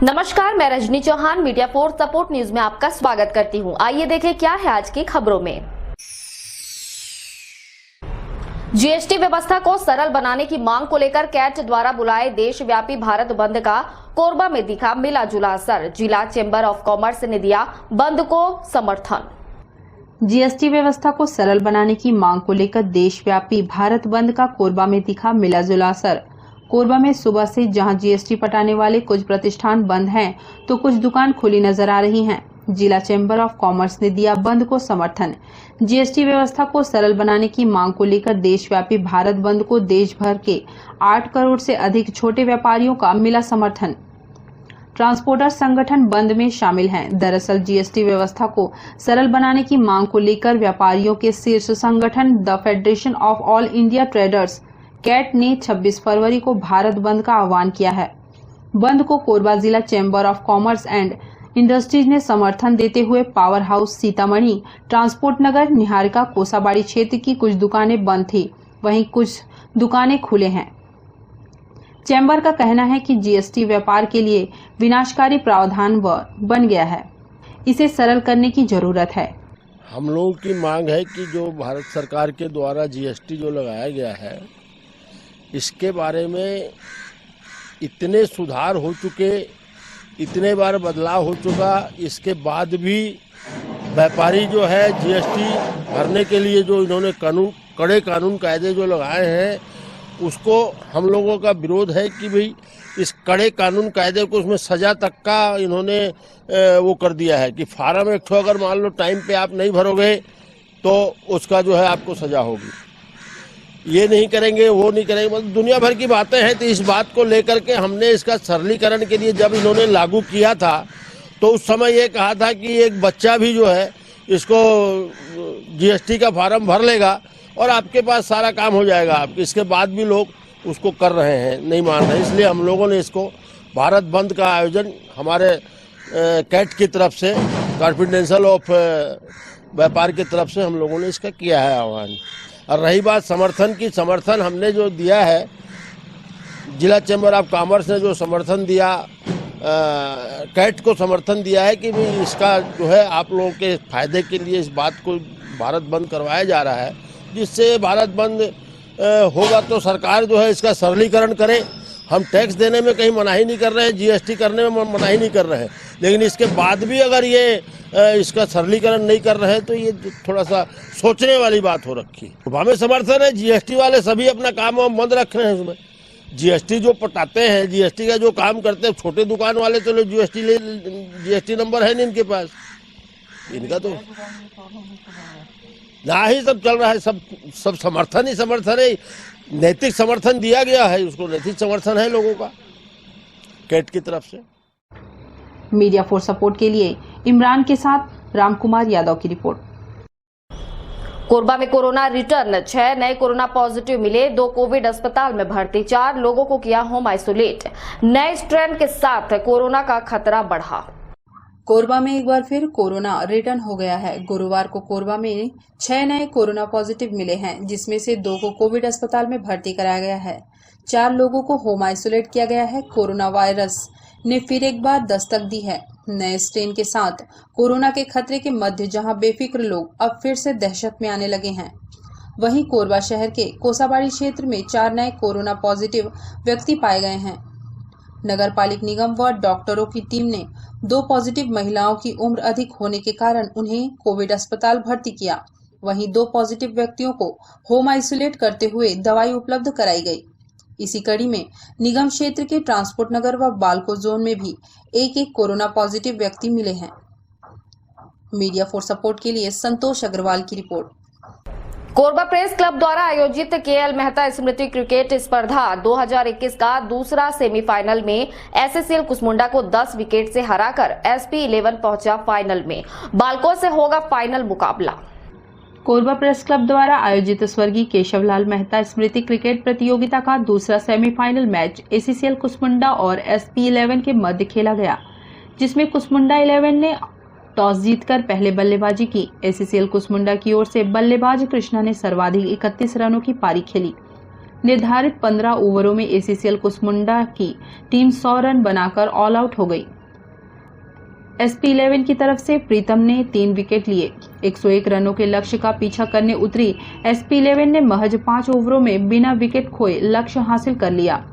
नमस्कार, मैं Rajni Chauhan media for support news में आपका स्वागत करती हूं। आइए देखें क्या है आज की खबरों में। जीएसटी व्यवस्था को सरल बनाने की मांग को लेकर कैट द्वारा बुलाए देशव्यापी भारत बंद का कोरबा में दिखा मिला जुला असर। जिला चैम्बर ऑफ कॉमर्स ने दिया बंद को समर्थन। जीएसटी व्यवस्था को सरल बनाने की मांग को लेकर देशव्यापी भारत बंद का कोरबा में दिखा मिला जुला असर। कोरबा में सुबह से जहां जीएसटी पटाने वाले कुछ प्रतिष्ठान बंद हैं, तो कुछ दुकान खुली नजर आ रही हैं। जिला चैम्बर ऑफ कॉमर्स ने दिया बंद को समर्थन। जीएसटी व्यवस्था को सरल बनाने की मांग को लेकर देशव्यापी भारत बंद को देश भर के 8 करोड़ से अधिक छोटे व्यापारियों का मिला समर्थन। ट्रांसपोर्टर संगठन बंद में शामिल हैं। दरअसल जीएसटी व्यवस्था को सरल बनाने की मांग को लेकर व्यापारियों के शीर्ष संगठन the federation of all India traders CAIT ने 26 फरवरी को भारत बंद का आह्वान किया है। बंद को कोरबा जिला chamber of commerce and industries ने समर्थन देते हुए पावर हाउस सीतामढ़ी, ट्रांसपोर्ट नगर, निहारिका, कोसाबाड़ी क्षेत्र की कुछ दुकानें बंद थी, वहीं कुछ दुकानें खुले हैं। चैम्बर का कहना है कि जीएसटी व्यापार के लिए विनाशकारी प्रावधान बन गया है, इसे सरल करने की जरूरत है। हम लोगों की मांग है कि जो भारत सरकार के द्वारा जीएसटी जो लगाया गया है, इसके बारे में इतने सुधार हो चुके, इतने बार बदलाव हो चुका, इसके बाद भी व्यापारी जो है जीएसटी भरने के लिए जो इन्होंने कड़े कानून कायदे जो लगाए हैं, उसको हम लोगों का विरोध है कि भाई इस कड़े कानून कायदे को उसमें सजा तक का इन्होंने वो कर दिया है कि फार्म एक ठो अगर मान लो टाइम पे आप नहीं भरोगे तो उसका जो है आपको सजा होगी। ये नहीं करेंगे, वो नहीं करेंगे, मतलब दुनिया भर की बातें हैं। तो इस बात को लेकर के हमने इसका सरलीकरण के लिए जब इन्होंने लागू किया था तो उस समय ये कहा था कि एक बच्चा भी जो है इसको जीएसटी का फार्म भर लेगा और आपके पास सारा काम हो जाएगा। आप इसके बाद भी लोग उसको कर रहे हैं, नहीं मान रहे। इसलिए हम लोगों ने इसको भारत बंद का आयोजन हमारे कैट की तरफ से, कॉन्फिडेंशियल ऑफ व्यापार की तरफ से हम लोगों ने इसका किया है आह्वान। और रही बात समर्थन की, समर्थन हमने जो दिया है, जिला चैम्बर ऑफ कॉमर्स ने जो समर्थन दिया, कैट को समर्थन दिया है कि भाई इसका जो है आप लोगों के फायदे के लिए इस बात को भारत बंद करवाया जा रहा है, जिससे भारत बंद होगा तो सरकार जो है इसका सरलीकरण करे। हम टैक्स देने में कहीं मनाही नहीं कर रहे हैं, जीएसटी करने में मनाही नहीं कर रहे हैं, लेकिन इसके बाद भी अगर ये इसका सरलीकरण नहीं कर रहे हैं तो ये थोड़ा सा सोचने वाली बात हो रखी है। हमें समर्थन है, जीएसटी वाले सभी अपना काम बंद रख रहे हैं। उसमें जीएसटी जो पटाते हैं, जीएसटी का जो काम करते हैं, छोटे दुकान वाले तो लोग जीएसटी नंबर है नहीं इनके पास, इनका तो ना ही सब चल रहा है। सब समर्थन ही समर्थन है, नैतिक समर्थन दिया गया है, उसको नैतिक समर्थन है लोगों का कैट की तरफ से। मीडिया फोर सपोर्ट के लिए इमरान के साथ रामकुमार यादव की रिपोर्ट। कोरबा में कोरोना रिटर्न, 6 नए कोरोना पॉजिटिव मिले, 2 कोविड अस्पताल में भर्ती, 4 लोगों को किया होम आइसोलेट। नए स्ट्रेन के साथ कोरोना का खतरा बढ़ा। कोरबा में एक बार फिर कोरोना रिटर्न हो गया है। गुरुवार को कोरबा में 6 नए कोरोना पॉजिटिव मिले हैं, जिसमें से 2 को कोविड अस्पताल में भर्ती कराया गया है। 4 लोगों को होम आइसोलेट किया गया है। कोरोना वायरस ने फिर एक बार दस्तक दी है। नए स्ट्रेन के साथ कोरोना के खतरे के मध्य जहां बेफिक्र लोग अब फिर से दहशत में आने लगे हैं, वहीं कोरबा शहर के कोसाबाड़ी क्षेत्र में 4 नए कोरोना पॉजिटिव व्यक्ति पाए गए हैं। नगर पालिक निगम व डॉक्टरों की टीम ने 2 पॉजिटिव महिलाओं की उम्र अधिक होने के कारण उन्हें कोविड अस्पताल भर्ती किया। वहीं 2 पॉजिटिव व्यक्तियों को होम आइसोलेट करते हुए दवाई उपलब्ध कराई गई। इसी कड़ी में निगम क्षेत्र के ट्रांसपोर्ट नगर व बालको जोन में भी एक कोरोना पॉजिटिव व्यक्ति मिले हैं। मीडिया फोर सपोर्ट के लिए संतोष अग्रवाल की रिपोर्ट। कोरबा प्रेस क्लब द्वारा आयोजित केएल मेहता स्मृति क्रिकेट स्पर्धा 2021 का दूसरा सेमीफाइनल में एसएससीएल कुसमुंडा को 10 विकेट से हराकर एसपी 11 पहुंचा फाइनल में। बालको से होगा फाइनल मुकाबला। कोरबा प्रेस क्लब द्वारा आयोजित स्वर्गीय केशवलाल मेहता स्मृति क्रिकेट प्रतियोगिता का दूसरा सेमीफाइनल मैच एसएससीएल कुसमुंडा और एसपी 11 के मध्य खेला गया, जिसमें कुसमुंडा 11 ने टॉस जीतकर पहले बल्लेबाजी की। एसएससीएल कुसमुंडा की ओर से बल्लेबाज कृष्णा ने सर्वाधिक 31 रनों की पारी खेली। निर्धारित 15 ओवरों में एसीसीएल कुसमुंडा की टीम 100 रन बनाकर ऑल आउट हो गई। SP11 की तरफ से प्रीतम ने 3 विकेट लिए। 101 रनों के लक्ष्य का पीछा करने उतरी SP11 ने महज 5 ओवरों में बिना विकेट खोए लक्ष्य हासिल कर लिया।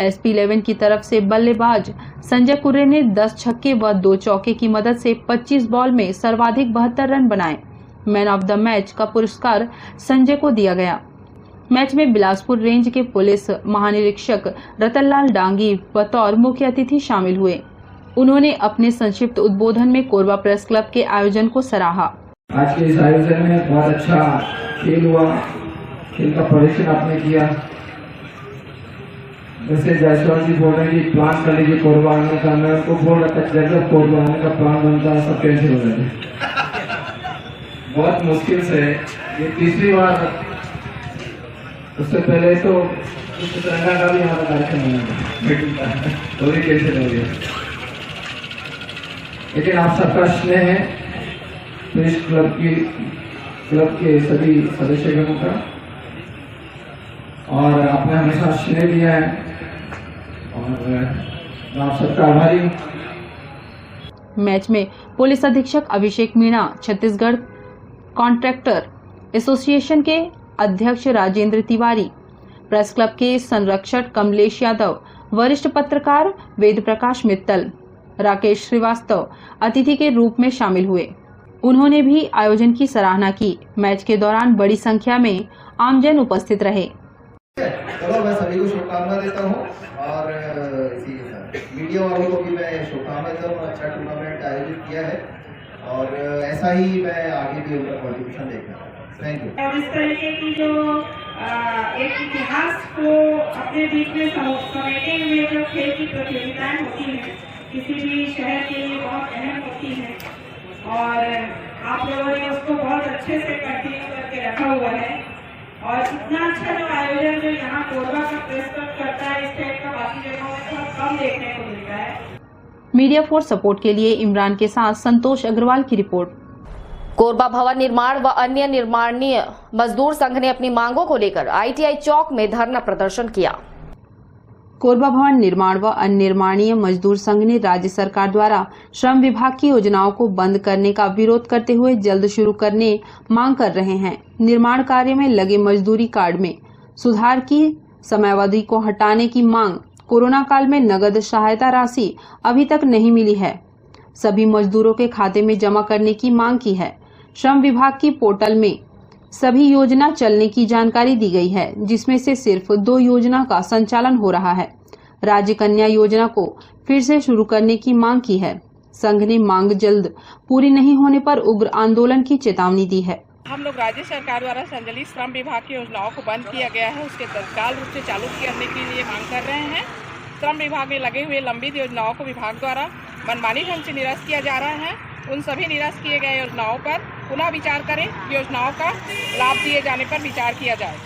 SP11 की तरफ से बल्लेबाज संजय कुर्रे ने 10 छक्के व 2 चौके की मदद से 25 बॉल में सर्वाधिक 72 रन बनाए। मैन ऑफ द मैच का पुरस्कार संजय को दिया गया। मैच में बिलासपुर रेंज के पुलिस महानिरीक्षक रतनलाल डांगी बतौर मुख्य अतिथि शामिल हुए। उन्होंने अपने संक्षिप्त उद्बोधन में कोरबा प्रेस क्लब के आयोजन को सराहा। आज के इस आयोजन में बहुत अच्छा खेल हुआ, खेल का प्रदर्शन आपने किया। जैसे जायसवाल जी बोल रहे हैं कि प्लान कर लीजिए कोरबा आने का, मैं उनको बोल रहा था जब कोरबा आने का प्लान बनता है सब कैंसिल हो जाते। बहुत मुश्किल से ये तीसरी बार, उससे पहले तो तिरंगा का भी हमारा कार्यक्रम बना तो भी कैंसिल हो गया। लेकिन आप सबका स्नेह है प्रेस क्लब के सभी सदस्यगणों का, और आपने हमेशा स्नेह दिया है और मैं आप सबका आभारी हूँ। मैच में पुलिस अधीक्षक अभिषेक मीणा, छत्तीसगढ़ कॉन्ट्रैक्टर एसोसिएशन के अध्यक्ष राजेंद्र तिवारी, प्रेस क्लब के संरक्षक कमलेश यादव, वरिष्ठ पत्रकार वेद प्रकाश मित्तल, राकेश श्रीवास्तव अतिथि के रूप में शामिल हुए। उन्होंने भी आयोजन की सराहना की। मैच के दौरान बड़ी संख्या में आमजन उपस्थित रहे। चलो मैं सभी को शुभकामना देता हूँ और मीडिया वालों को भी मैं शुभकामना देता हूँ। अच्छा टूर्नामेंट आयोजित किया है और ऐसा ही मैं आगे भी उनका कॉन्ट्रीब्यूशन देखना चाहता हूँ। Thank you. और इस तरीके की जो एक इतिहास को अपने बीच में समेटने में जो खेल की प्रतियोगिताएं होती हैं किसी भी शहर के लिए बहुत अहम होती हैं और आप लोगों ने उसको बहुत अच्छे से कंटिन्यू करके रखा हुआ है। और इतना अच्छा जो आयोजन जो यहाँ कोरबा का प्रेस क्लब करता है, इस टाइप का बाकी जगहों में बहुत कम देखने को मिलता है। मीडिया फॉर सपोर्ट के लिए इमरान के साथ संतोष अग्रवाल की रिपोर्ट। कोरबा भवन निर्माण व अन्य निर्माणीय मजदूर संघ ने अपनी मांगों को लेकर ITI चौक में धरना प्रदर्शन किया। कोरबा भवन निर्माण व अनिर्माणीय मजदूर संघ ने राज्य सरकार द्वारा श्रम विभाग की योजनाओं को बंद करने का विरोध करते हुए जल्द शुरू करने मांग कर रहे हैं। निर्माण कार्य में लगे मजदूरी कार्ड में सुधार की समयावधि को हटाने की मांग। कोरोना काल में नगद सहायता राशि अभी तक नहीं मिली है, सभी मजदूरों के खाते में जमा करने की मांग की है। श्रम विभाग की पोर्टल में सभी योजना चलने की जानकारी दी गई है, जिसमें से सिर्फ 2 योजना का संचालन हो रहा है। राज्य कन्या योजना को फिर से शुरू करने की मांग की है। संघ ने मांग जल्द पूरी नहीं होने पर उग्र आंदोलन की चेतावनी दी है। हम लोग राज्य सरकार द्वारा संचालित श्रम विभाग की योजनाओं को बंद किया गया है, उसके तत्काल रूप से चालू करने के लिए मांग कर रहे हैं। श्रम विभाग में लगे हुए लंबित योजनाओं को विभाग द्वारा मनमानी ढंग से निरस्त किया जा रहा है। उन सभी निरस्त किए गए योजनाओं पर पुनः विचार करें, योजनाओं का लाभ दिए जाने पर विचार किया जाए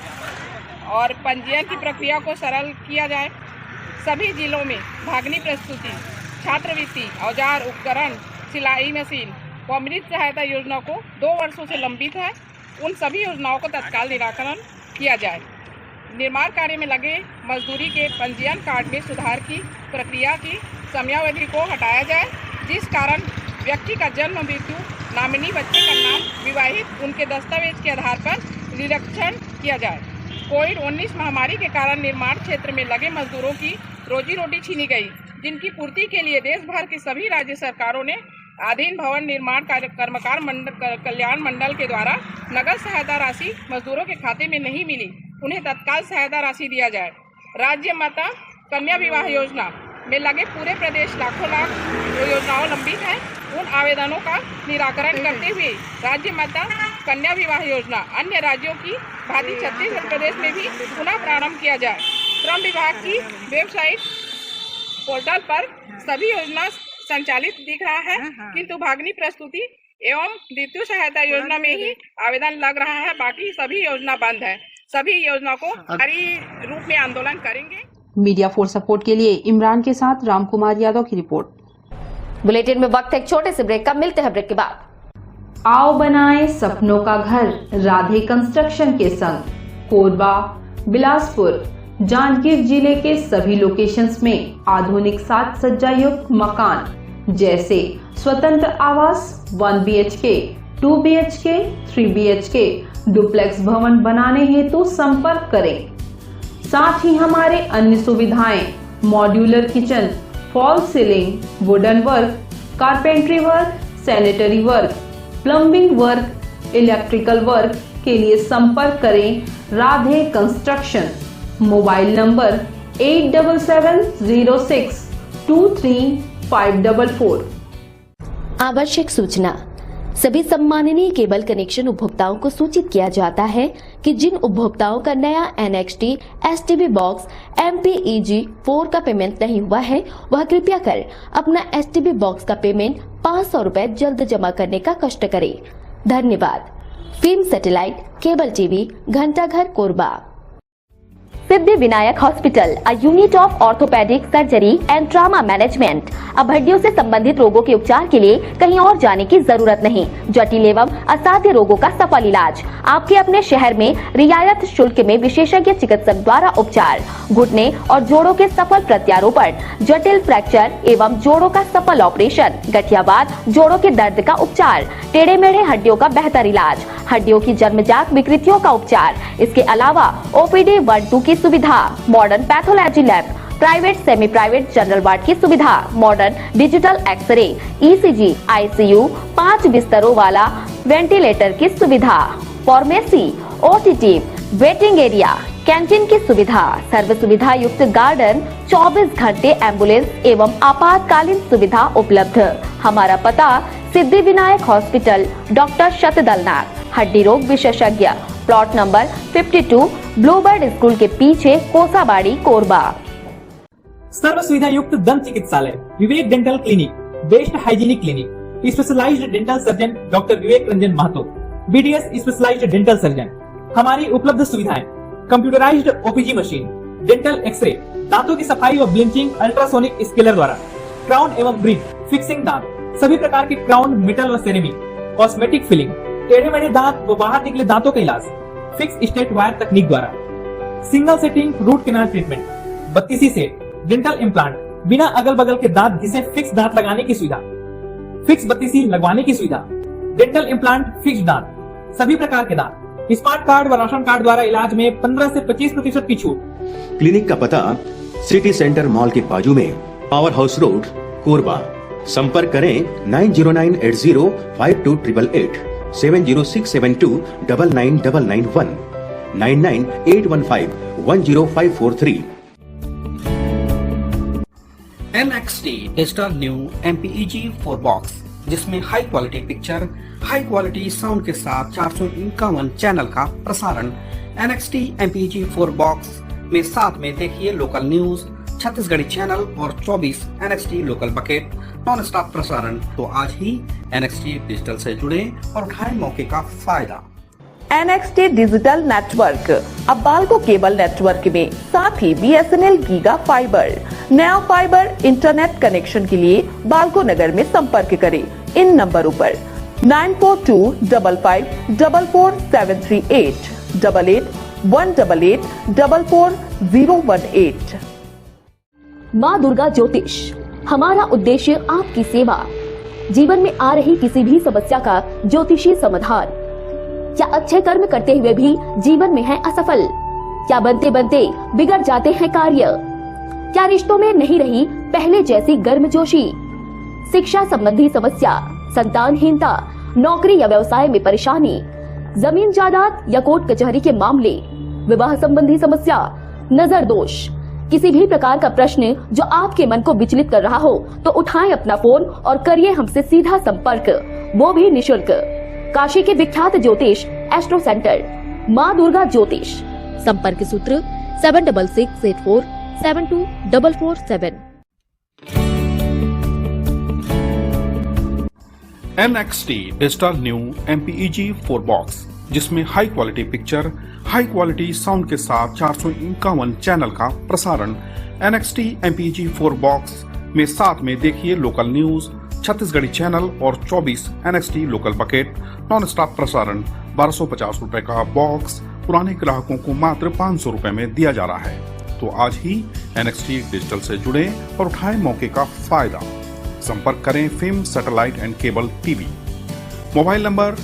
और पंजीयन की प्रक्रिया को सरल किया जाए। सभी जिलों में भागनी प्रस्तुति, छात्रवृत्ति, औजार, उपकरण, सिलाई मशीन व मृत सहायता योजना को 2 वर्षों से लंबित है, उन सभी योजनाओं को तत्काल निराकरण किया जाए। निर्माण कार्य में लगे मजदूरी के पंजीयन कार्ड में सुधार की प्रक्रिया की समयावधि को हटाया जाए, जिस कारण व्यक्ति का जन्म, मृत्यु, नामिनी बच्चे का नाम, विवाहित उनके दस्तावेज के आधार पर निरीक्षण किया जाए। कोविड-19 महामारी के कारण निर्माण क्षेत्र में लगे मजदूरों की रोजी रोटी छीनी गई, जिनकी पूर्ति के लिए देश भर की सभी राज्य सरकारों ने अधीन भवन निर्माण कर्मकार कल्याण मंडल के द्वारा नगद सहायता राशि मजदूरों के खाते में नहीं मिली, उन्हें तत्काल सहायता राशि दिया जाए। राज्य माता कन्या विवाह योजना में लगे पूरे प्रदेश लाखों लाख जो योजनाओं लंबित हैं, उन आवेदनों का निराकरण करते हुए राज्य माता कन्या विवाह योजना अन्य राज्यों की भांति छत्तीसगढ़ प्रदेश में भी पुनः प्रारंभ किया जाए। श्रम विभाग की वेबसाइट पोर्टल पर सभी योजना संचालित दिख रहा है, किंतु भागनी प्रस्तुति एवं द्वितीय सहायता योजना में ही आवेदन लग रहा है, बाकी सभी योजना बंद है। सभी योजना को जारी रूप में आंदोलन करेंगे। मीडिया फॉर सपोर्ट के लिए इमरान के साथ रामकुमार यादव की रिपोर्ट। बुलेटिन में वक्त है एक छोटे से ब्रेक का, मिलते हैं ब्रेक के बाद। आओ बनाएं सपनों का घर राधे कंस्ट्रक्शन के संग, कोरबा बिलासपुर जांजगीर जिले के सभी लोकेशंस में आधुनिक साज सज्जा युक्त मकान जैसे स्वतंत्र आवास 1 BHK, 2 BHK, 3 BHK, डुप्लेक्स भवन बनाने हेतु संपर्क करें। साथ ही हमारे अन्य सुविधाएं modular kitchen, fall ceiling, wooden work, carpentry work, sanitary work, plumbing work, electrical work के लिए संपर्क करें राधे कंस्ट्रक्शन। Mobile number 870706235544। आवश्यक सूचना। सभी सम्माननीय केबल कनेक्शन उपभोक्ताओं को सूचित किया जाता है कि जिन उपभोक्ताओं का नया NXT STB बॉक्स MPEG 4 का पेमेंट नहीं हुआ है, वह कृपया कर अपना STB बॉक्स का पेमेंट 500 रुपए जल्द जमा करने का कष्ट करें। धन्यवाद। Film satellite cable TV Ghantaghar Korba. Siddhi Vinayak hospital, a unit of orthopaedic surgery and trauma management. अब हड्डियों से संबंधित रोगों के उपचार के लिए कहीं और जाने की जरूरत नहीं। जटिल एवं असाध्य रोगों का सफल इलाज आपके अपने शहर में रियायत शुल्क में विशेषज्ञ चिकित्सक द्वारा उपचार। घुटने और जोड़ों के सफल प्रत्यारोपण, जटिल फ्रैक्चर एवं जोड़ों का सफल ऑपरेशन, गठियावाद, जोड़ों के दर्द का उपचार, टेढ़े मेढ़े हड्डियों का बेहतर इलाज, हड्डियों की जन्मजात विकृतियों का उपचार। इसके अलावा OPD 1-2 की सुविधा, modern pathology lab, private semi private general ward की सुविधा, modern digital X ray, ECG, ICU, 5 बिस्तरों वाला वेंटिलेटर की सुविधा, pharmacy, OTT, waiting area, canteen की सुविधा, सर्व सुविधा युक्त गार्डन, 24 घंटे एम्बुलेंस एवं आपातकालीन सुविधा उपलब्ध। हमारा पता सिद्धि विनायक हॉस्पिटल, डॉक्टर शतदलनाथ, हड्डी रोग विशेषज्ञ, प्लॉट नंबर 52, ब्लूबर्ड स्कूल के पीछे, कोसाबाड़ी, कोरबा। सर्व सुविधा युक्त दंत चिकित्सालय, Vivek dental clinic, best hygienic clinic, specialised dental surgeon doctor Vivek Ranjan Mahato, BDS specialised dental surgeon. हमारी उपलब्ध सुविधाएं computerised OPG machine, dental x ray, दांतों की सफाई और ब्लीचिंग अल्ट्रासोनिक स्केलर द्वारा, क्राउन एवं ब्रिज, फिक्सिंग दांत, सभी प्रकार के क्राउन, मेटल व सेरेमिक, कॉस्मेटिक फिलिंग, टेढ़े मेढ़े दांत व बाहर निकले दांतों का इलाज फिक्स स्टेट वायर तकनीक द्वारा, single setting root canal treatment, 32 set, dental implant, बिना अगल बगल के दांत घिसे फिक्स दांत लगाने की सुविधा, फिक्स 32 लगवाने की सुविधा, डेंटल इम्प्लांट, फिक्स दांत, सभी प्रकार के दांत, स्मार्ट कार्ड व राशन कार्ड द्वारा इलाज में 15 से 25% की छूट। क्लिनिक का पता सिटी सेंटर मॉल के बाजू में, पावर हाउस रोड, कोरबा। संपर्क करें 9098052888, 7067299991, 9981510543। NXT digital new MPEG 4 box, जिसमें high quality picture, high quality sound के साथ 451 चैनल का प्रसारण। NXT MPEG 4 बॉक्स में साथ में देखिए लोकल न्यूज, छत्तीसगढ़ी चैनल और 24 NXT local bucket non stop प्रसारण। तो आज ही NXT डिजिटल से जुड़े और उठाएं मौके का फायदा। NXT डिजिटल नेटवर्क अब बाल्को केबल नेटवर्क में साथ ही BSNL गीगा फाइबर। नया फाइबर इंटरनेट कनेक्शन के लिए बाल्को नगर में संपर्क करें इन नंबरों पर 9425544738, 8818844018। माँ दुर्गा ज्योतिष, हमारा उद्देश्य आपकी सेवा। जीवन में आ रही किसी भी समस्या का ज्योतिषी समाधान। क्या अच्छे कर्म करते हुए भी जीवन में है असफल? क्या बनते बनते बिगड़ जाते हैं कार्य? क्या रिश्तों में नहीं रही पहले जैसी गर्मजोशी? शिक्षा संबंधी समस्या, संतानहीनता, नौकरी या व्यवसाय में परेशानी, जमीन जायदाद या कोर्ट कचहरी के मामले, विवाह संबंधी समस्या, नजर दोष, किसी भी प्रकार का प्रश्न जो आपके मन को विचलित कर रहा हो तो उठाएं अपना फोन और करिए हमसे सीधा संपर्क, वो भी निशुल्क। काशी के विख्यात ज्योतिष एस्ट्रो सेंटर, माँ दुर्गा ज्योतिष। संपर्क सूत्र 7668472447। NXT digital new MPEG 4 box, जिसमें high quality picture, high quality sound के साथ 451 चैनल का प्रसारण। NXT MPEG 4 बॉक्स में साथ में देखिए लोकल न्यूज, छत्तीसगढ़ी चैनल और 24 NXT local bucket non stop प्रसारण। 1250 रुपए का बॉक्स पुराने ग्राहकों को मात्र 500 रुपए में दिया जा रहा है। तो आज ही NXT डिजिटल से जुड़े और उठाएं मौके का फायदा। संपर्क करें film satellite and cable TV. Mobile number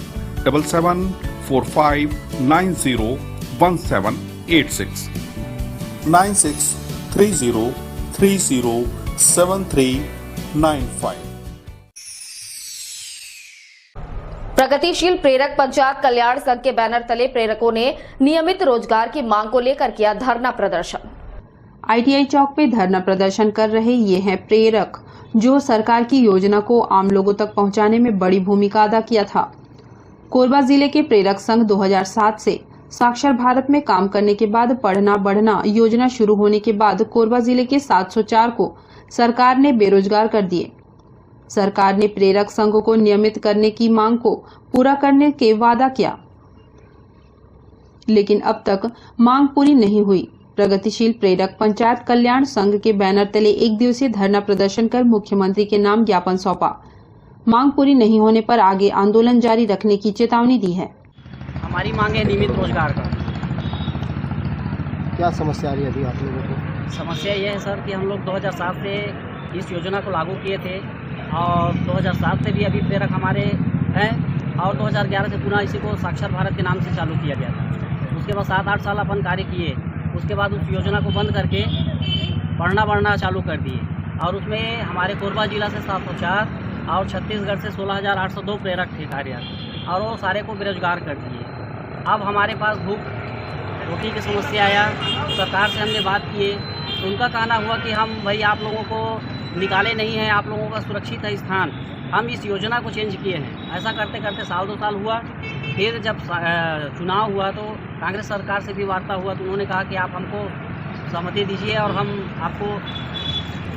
7745901786 9630307395। प्रगतिशील प्रेरक पंचायत कल्याण संघ के बैनर तले प्रेरकों ने नियमित रोजगार की मांग को लेकर किया धरना प्रदर्शन। ITI चौक पे धरना प्रदर्शन कर रहे ये हैं प्रेरक, जो सरकार की योजना को आम लोगों तक पहुंचाने में बड़ी भूमिका अदा किया था। कोरबा जिले के प्रेरक संघ 2007 से साक्षर भारत में काम करने के बाद पढ़ना बढ़ना योजना शुरू होने के बाद कोरबा जिले के 704 को सरकार ने बेरोजगार कर दिए। सरकार ने प्रेरक संघ को नियमित करने की मांग को पूरा करने के वादा किया, लेकिन अब तक मांग पूरी नहीं हुई। प्रगतिशील प्रेरक पंचायत कल्याण संघ के बैनर तले एक दिवसीय धरना प्रदर्शन कर मुख्यमंत्री के नाम ज्ञापन सौंपा। मांग पूरी नहीं होने पर आगे आंदोलन जारी रखने की चेतावनी दी है। हमारी मांग है नियमित रोजगार का। क्या समस्या आ रही है अभी आप लोगों को? समस्या ये है सर कि हम लोग 2007 से इस योजना को लागू किए थे और 2007 से भी अभी प्रेरक हमारे हैं और 2011 से पुनः इसी को साक्षर भारत के नाम से चालू किया गया था। उसके बाद 7-8 साल अपन कार्य किए, उसके बाद उस योजना को बंद करके पढ़ना बढ़ना चालू कर दिए और उसमें हमारे कोरबा जिला से 704 और छत्तीसगढ़ से 16,802 प्रेरक थे कार्यरत और वो सारे को बेरोजगार कर दिए। अब हमारे पास भूख रोटी की समस्या आया, सरकार से हमने बात किए तो उनका कहना हुआ कि हम भाई आप लोगों को निकाले नहीं हैं, आप लोगों का सुरक्षित है स्थान, हम इस योजना को चेंज किए हैं। ऐसा करते करते 1-2 साल हुआ। फिर जब चुनाव हुआ तो कांग्रेस सरकार से भी वार्ता हुआ तो उन्होंने कहा कि आप हमको सहमति दीजिए और हम आपको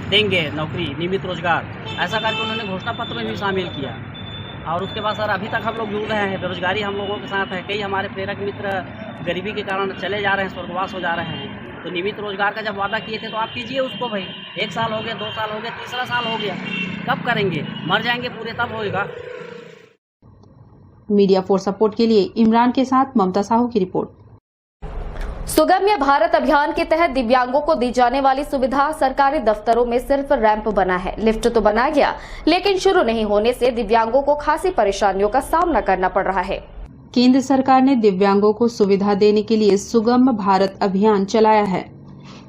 देंगे नौकरी, नियमित रोजगार। ऐसा करके उन्होंने घोषणा पत्र में भी शामिल किया और उसके बाद सर अभी तक हम लोग जुड़ रहे हैं, बेरोजगारी हम लोगों के साथ है। कई हमारे प्रेरक मित्र गरीबी के कारण चले जा रहे हैं, स्वर्गवास हो जा रहे हैं। तो नियमित रोजगार का जब वादा किए थे तो आप कीजिए उसको भाई। 1 साल हो गया, 2 साल हो गया, तीसरा साल हो गया, कब करेंगे? मर जाएंगे पूरे तब होएगा। मीडिया फॉर सपोर्ट के लिए इमरान के साथ ममता साहू की रिपोर्ट। सुगम्य भारत अभियान के तहत दिव्यांगों को दी जाने वाली सुविधा सरकारी दफ्तरों में सिर्फ रैंप बना है। लिफ्ट तो बना गया, लेकिन शुरू नहीं होने से दिव्यांगों को खासी परेशानियों का सामना करना पड़ रहा है। केंद्र सरकार ने दिव्यांगों को सुविधा देने के लिए सुगम्य भारत अभियान चलाया है।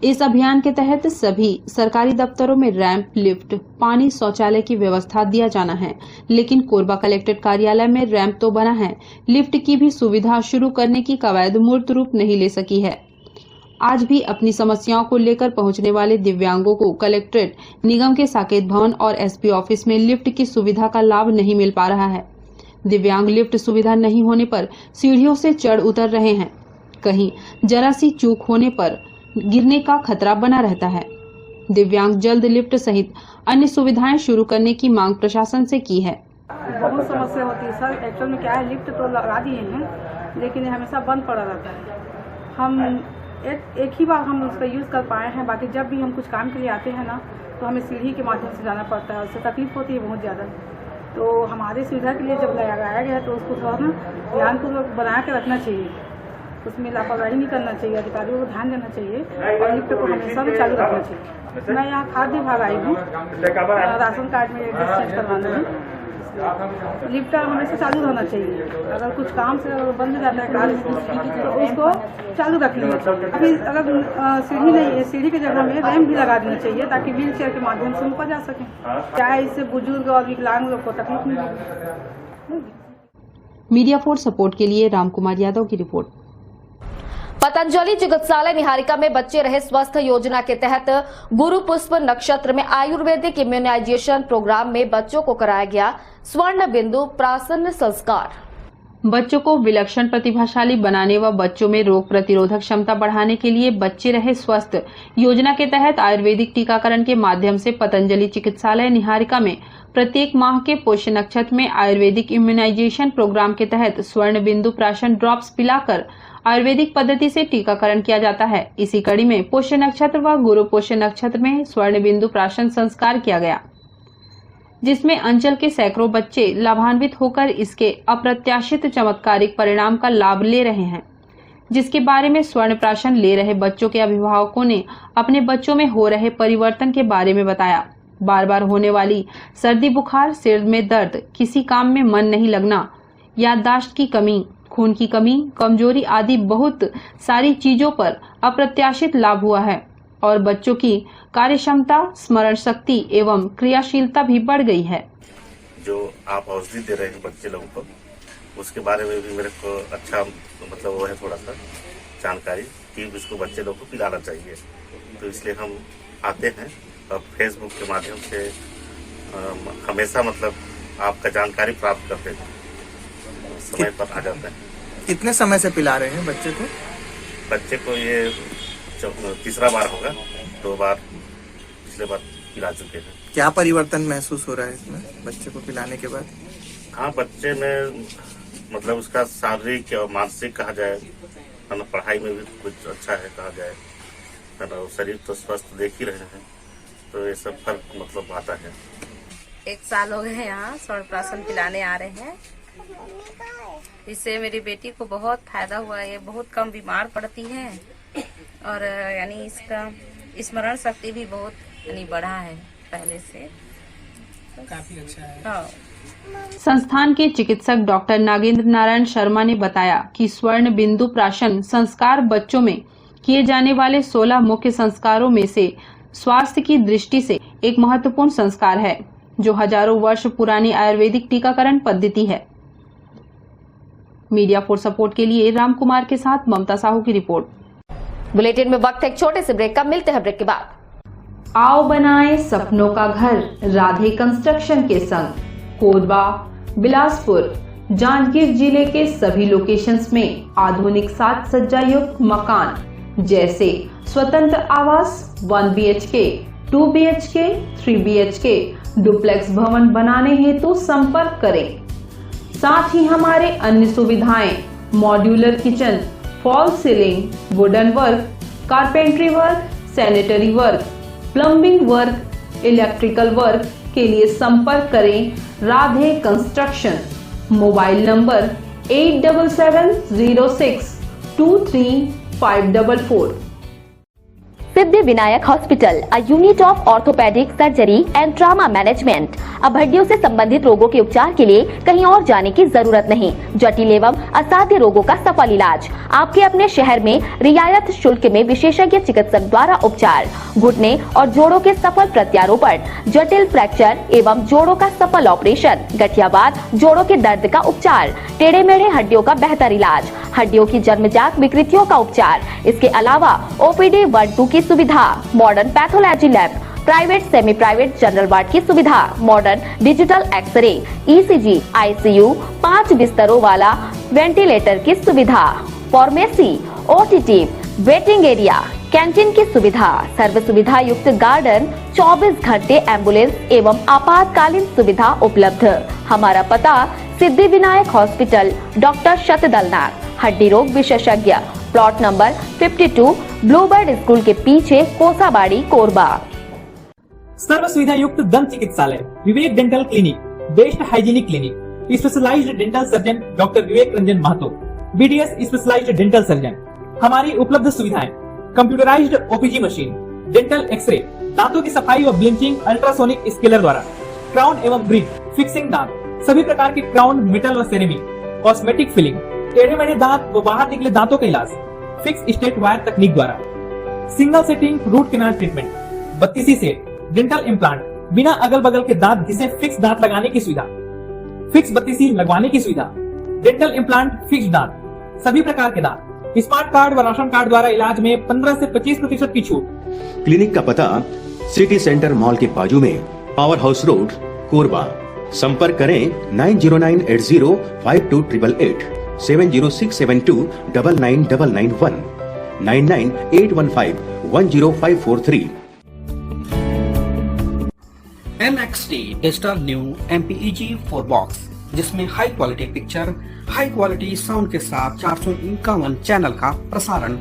इस अभियान के तहत सभी सरकारी दफ्तरों में रैंप, लिफ्ट, पानी, शौचालय की व्यवस्था दिया जाना है। लेकिन कोरबा कलेक्ट्रेट कार्यालय में रैंप तो बना है, लिफ्ट की भी सुविधा शुरू करने की कवायद मूर्त रूप नहीं ले सकी है। आज भी अपनी समस्याओं को लेकर पहुंचने वाले दिव्यांगों को कलेक्ट्रेट, निगम के साकेत भवन और SP ऑफिस में लिफ्ट की सुविधा का लाभ नहीं मिल पा रहा है। दिव्यांग लिफ्ट सुविधा नहीं होने पर सीढ़ियों से चढ़ उतर रहे हैं। कहीं जरा सी चूक होने पर गिरने का खतरा बना रहता है। दिव्यांग जल्द लिफ्ट सहित अन्य सुविधाएं शुरू करने की मांग प्रशासन से की है। बहुत समस्या होती है सर। एक्चुअल में क्या है, लिफ्ट तो लगा दिए हैं लेकिन हमेशा बंद पड़ा रहता है। हम एक ही बार हम उसका यूज़ कर पाए हैं, बाकी जब भी हम कुछ काम के लिए आते हैं ना तो हमें सीढ़ी के माध्यम से जाना पड़ता है, उससे तकलीफ होती है बहुत ज़्यादा। तो हमारे सुविधा के लिए जब लगाया गया तो उसको थोड़ा ना ध्यान को बना के रखना चाहिए, उसमें लापरवाही नहीं करना चाहिए, अधिकारियों को ध्यान देना चाहिए और लिफ्ट को हमेशा भी चालू रखना चाहिए। मैं यहाँ खाद्य विभाग आई हूँ, राशन कार्ड में एड्रेस चेंज करवाना है। लिफ्ट हमेशा चालू रहना चाहिए। अगर कुछ काम से बंद हो जाता है कार्य तो उसको चालू रख लेना चाहिए। अभी अगर सीढ़ी नहीं है, सीढ़ी की जगह में रैंप भी लगा देना चाहिए ताकि व्हील चेयर के माध्यम से ऊपर जा सकें। चाहे इससे बुजुर्ग और विकलांग लोग को तकलीफ नहीं होगी। मीडिया फॉर सपोर्ट के लिए रामकुमार यादव की रिपोर्ट। पतंजलि चिकित्सालय निहारिका में बच्चे रहे स्वस्थ योजना के तहत गुरु पुष्प नक्षत्र में आयुर्वेदिक इम्यूनाइजेशन प्रोग्राम में बच्चों को कराया गया स्वर्ण बिंदु प्राशन संस्कार। बच्चों को विलक्षण प्रतिभाशाली बनाने व बच्चों में रोग प्रतिरोधक क्षमता बढ़ाने के लिए बच्चे रहे स्वस्थ योजना के तहत आयुर्वेदिक टीकाकरण के माध्यम से पतंजलि चिकित्सालय निहारिका में प्रत्येक माह के पुष्य नक्षत्र में आयुर्वेदिक इम्यूनाइजेशन प्रोग्राम के तहत स्वर्ण बिंदु प्राशन ड्रॉप्स पिलाकर आयुर्वेदिक पद्धति से टीकाकरण किया जाता है। इसी कड़ी में पुष्य नक्षत्र व गुरु पुष्य नक्षत्र में स्वर्ण बिंदु प्राशन संस्कार किया गया, जिसमें अंचल के सैकड़ों बच्चे लाभान्वित होकर इसके अप्रत्याशित चमत्कारिक परिणाम का लाभ ले रहे हैं। जिसके बारे में स्वर्ण प्राशन ले रहे बच्चों के अभिभावकों ने अपने बच्चों में हो रहे परिवर्तन के बारे में बताया। बार बार होने वाली सर्दी बुखार, सिर में दर्द, किसी काम में मन नहीं लगना, याददाश्त की कमी, खून की कमी, कमजोरी आदि बहुत सारी चीजों पर अप्रत्याशित लाभ हुआ है और बच्चों की कार्य क्षमता, स्मरण शक्ति एवं क्रियाशीलता भी बढ़ गई है। जो आप औषधि दे रहे हैं बच्चे लोगों को, उसके बारे में भी मेरे को अच्छा मतलब वो है थोड़ा सा जानकारी कि इसको बच्चे लोगों को पिलाना चाहिए। तो इसलिए हम आते हैं और फेसबुक के माध्यम से हमेशा मतलब आपका जानकारी प्राप्त करते हैं, समय पर आ जाते हैं। कितने समय से पिला रहे हैं बच्चे को? बच्चे को ये तीसरा बार होगा, 2 बार पिछले बार पिला चुके हैं। क्या परिवर्तन महसूस हो रहा है इसमें बच्चे को पिलाने के बाद? हाँ, बच्चे में मतलब उसका शारीरिक और मानसिक कहा जाए, है ना, पढ़ाई में भी कुछ अच्छा है कहा जाए, है ना, शरीर तो स्वस्थ देख ही रहे हैं, तो ये सब फर्क मतलब आता है। 1 साल हो गए यहाँ स्वर्ण प्राशन पिलाने आ रहे हैं। इससे मेरी बेटी को बहुत फायदा हुआ है, ये बहुत कम बीमार पड़ती है और यानी इसका स्मरण शक्ति भी बहुत यानी बढ़ा है पहले से, काफी अच्छा है। हाँ। संस्थान के चिकित्सक डॉक्टर नागेंद्र नारायण शर्मा ने बताया कि स्वर्ण बिंदु प्राशन संस्कार बच्चों में किए जाने वाले 16 मुख्य संस्कारों में से स्वास्थ्य की दृष्टि से एक महत्वपूर्ण संस्कार है, जो हजारों वर्ष पुरानी आयुर्वेदिक टीकाकरण पद्धति है। मीडिया फॉर सपोर्ट के लिए राम कुमार के साथ ममता साहू की रिपोर्ट। बुलेटिन में वक्त है एक छोटे से ब्रेक का, मिलते हैं ब्रेक के बाद। आओ बनाएं सपनों का घर राधे कंस्ट्रक्शन के संग। कोरबा, बिलासपुर, जांजगीर जिले के सभी लोकेशंस में आधुनिक साज सज्जा युक्त मकान जैसे स्वतंत्र आवास 1 BHK, 2 BHK, 3 BHK, डुप्लेक्स भवन बनाने हेतु संपर्क करें। साथ ही हमारे अन्य सुविधाएं modular kitchen, fall ceiling, wooden work, carpentry work, sanitary work, plumbing work, electrical work के लिए संपर्क करें Radhe construction. Mobile number 8706235544। Siddhi Vinayak hospital, a unit of orthopaedic surgery and trauma management. अब हड्डियों से संबंधित रोगों के उपचार के लिए कहीं और जाने की जरूरत नहीं। जटिल एवं असाध्य रोगों का सफल इलाज आपके अपने शहर में रियायत शुल्क में विशेषज्ञ चिकित्सक द्वारा उपचार। घुटने और जोड़ों के सफल प्रत्यारोपण, जटिल फ्रैक्चर एवं जोड़ों का सफल ऑपरेशन, गठियावाद, जोड़ों के दर्द का उपचार, टेढ़े मेढ़े हड्डियों का बेहतर इलाज, हड्डियों की जन्मजात विकृतियों का उपचार। इसके अलावा OPD 1-2 की सुविधा, modern pathology lab, private semi private general ward की सुविधा, modern digital X ray, ECG, ICU, 5 बिस्तरों वाला वेंटिलेटर की सुविधा, pharmacy, OTT, waiting area, canteen की सुविधा, सर्व सुविधा युक्त गार्डन, 24 घंटे एम्बुलेंस एवं आपातकालीन सुविधा उपलब्ध। हमारा पता सिद्धि विनायक हॉस्पिटल, डॉक्टर शतदलनाथ, हड्डी रोग विशेषज्ञ, प्लॉट नंबर 52, ब्लूबर्ड स्कूल के पीछे, कोसाबाड़ी, कोरबा। सर्व सुविधा युक्त दंत चिकित्सालय Vivek dental clinic, best hygienic clinic, specialised dental surgeon doctor Vivek Ranjan Mahato, BDS specialised dental surgeon. हमारी उपलब्ध सुविधाएं computerised OPG machine, dental x ray, दांतों की सफाई व ब्लीचिंग अल्ट्रासोनिक स्केलर द्वारा, क्राउन एवं ब्रिज, फिक्सिंग दांत, सभी प्रकार के क्राउन, मेटल व सेरेमिक, कॉस्मेटिक फिलिंग, टेढ़े मेढ़े दांत व बाहर निकले दांतों का इलाज फिक्स स्टेट वायर तकनीक द्वारा, single setting root canal treatment, 32 set dental implant, बिना अगल बगल के दांत घिसे फिक्स दांत लगाने की सुविधा, फिक्स 32 लगवाने की सुविधा, डेंटल इम्प्लांट, फिक्स दांत, सभी प्रकार के दांत, स्मार्ट कार्ड व राशन कार्ड द्वारा इलाज में 15 से 25% की छूट। क्लिनिक का पता सिटी सेंटर मॉल के बाजू में, पावर हाउस रोड, कोरबा। संपर्क करें 9098052888, 7067299991, 9981510543। NXT digital new MPEG 4 box, जिसमें high quality picture, high quality sound के साथ 451 चैनल का प्रसारण।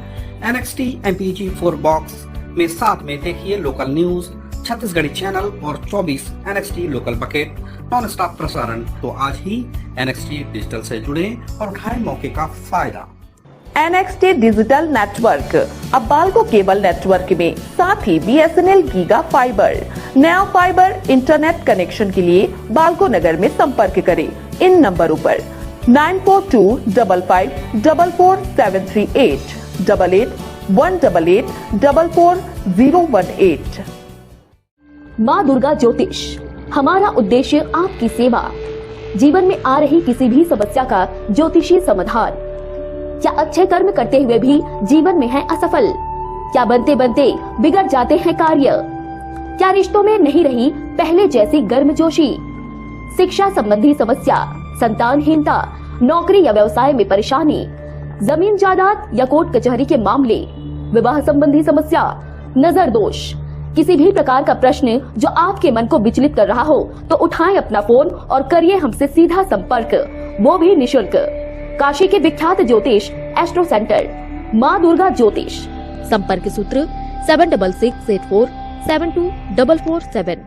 NXT MPEG 4 बॉक्स में साथ में देखिए लोकल न्यूज, छत्तीसगढ़ी चैनल और 24 NXT local bucket non stop प्रसारण। तो आज ही NXT डिजिटल से जुड़े और उठाएं मौके का फायदा। NXT डिजिटल नेटवर्क अब बाल्को केबल नेटवर्क में, साथ ही BSNL गीगा फाइबर। नया फाइबर इंटरनेट कनेक्शन के लिए बाल्को नगर में संपर्क करें इन नंबरों पर 9425544738 8818844018। माँ दुर्गा ज्योतिष, हमारा उद्देश्य आपकी सेवा। जीवन में आ रही किसी भी समस्या का ज्योतिषी समाधान। क्या अच्छे कर्म करते हुए भी जीवन में है असफल? क्या बनते बनते बिगड़ जाते हैं कार्य? क्या रिश्तों में नहीं रही पहले जैसी गर्मजोशी? शिक्षा संबंधी समस्या, संतानहीनता, नौकरी या व्यवसाय में परेशानी, जमीन जायदाद या कोर्ट कचहरी के मामले, विवाह संबंधी समस्या, नजर दोष, किसी भी प्रकार का प्रश्न जो आपके मन को विचलित कर रहा हो, तो उठाएं अपना फोन और करिए हमसे सीधा संपर्क, वो भी निशुल्क। काशी के विख्यात ज्योतिष एस्ट्रो सेंटर माँ दुर्गा ज्योतिष। संपर्क सूत्र 7668472447।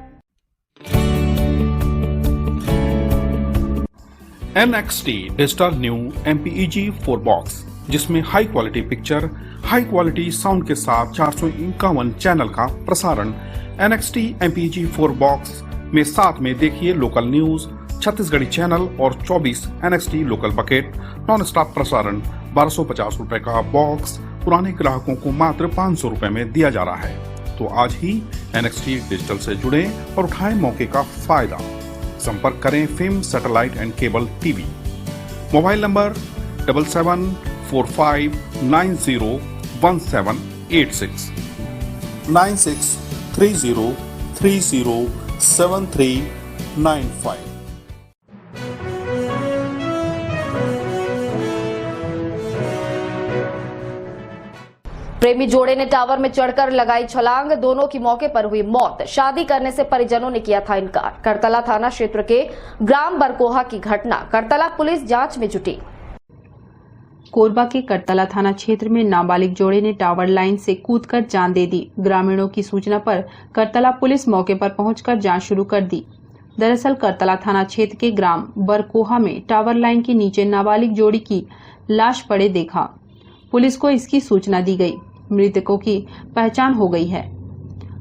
NXT digital new MPEG 4 box, जिसमें high quality picture, high quality sound के साथ 451 चैनल का प्रसारण। NXT MPEG 4 बॉक्स में साथ में देखिए लोकल न्यूज, छत्तीसगढ़ी चैनल और 24 NXT local bucket non stop प्रसारण। 1250 रुपए का बॉक्स पुराने ग्राहकों को मात्र 500 रुपए में दिया जा रहा है। तो आज ही NXT डिजिटल से जुड़े और उठाएं मौके का फायदा। संपर्क करें film satellite and cable TV. Mobile number 7745901786 9630307395। प्रेमी जोड़े ने टावर में चढ़कर लगाई छलांग, दोनों की मौके पर हुई मौत। शादी करने से परिजनों ने किया था इनकार। करतला थाना क्षेत्र के ग्राम बरकोहा की घटना। करतला पुलिस जांच में जुटी। कोरबा के करतला थाना क्षेत्र में नाबालिग जोड़े ने टावर लाइन से कूदकर जान दे दी। ग्रामीणों की सूचना पर करतला पुलिस मौके पर पहुंचकर जांच शुरू कर दी। दरअसल करतला थाना क्षेत्र के ग्राम बरकोहा में टावर लाइन के नीचे नाबालिग जोड़ी की लाश पड़े देखा। पुलिस को इसकी सूचना दी गई। मृतकों की पहचान हो गई है।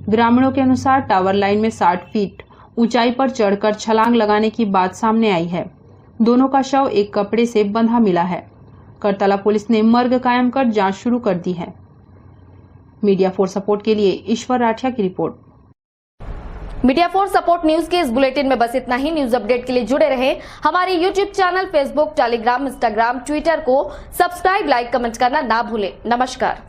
ग्रामीणों के अनुसार टावर लाइन में 60 फीट ऊंचाई पर चढ़कर छलांग लगाने की बात सामने आई है। दोनों का शव एक कपड़े से बंधा मिला है। करतला पुलिस ने मर्ग कायम कर जांच शुरू कर दी है। मीडिया फॉर सपोर्ट के लिए ईश्वर राठिया की report. Media for support news के इस बुलेटिन में बस इतना ही। न्यूज अपडेट के लिए जुड़े रहें हमारे YouTube channel, Facebook, Telegram, Instagram, Twitter को सब्सक्राइब, लाइक, कमेंट करना ना भूलें। नमस्कार।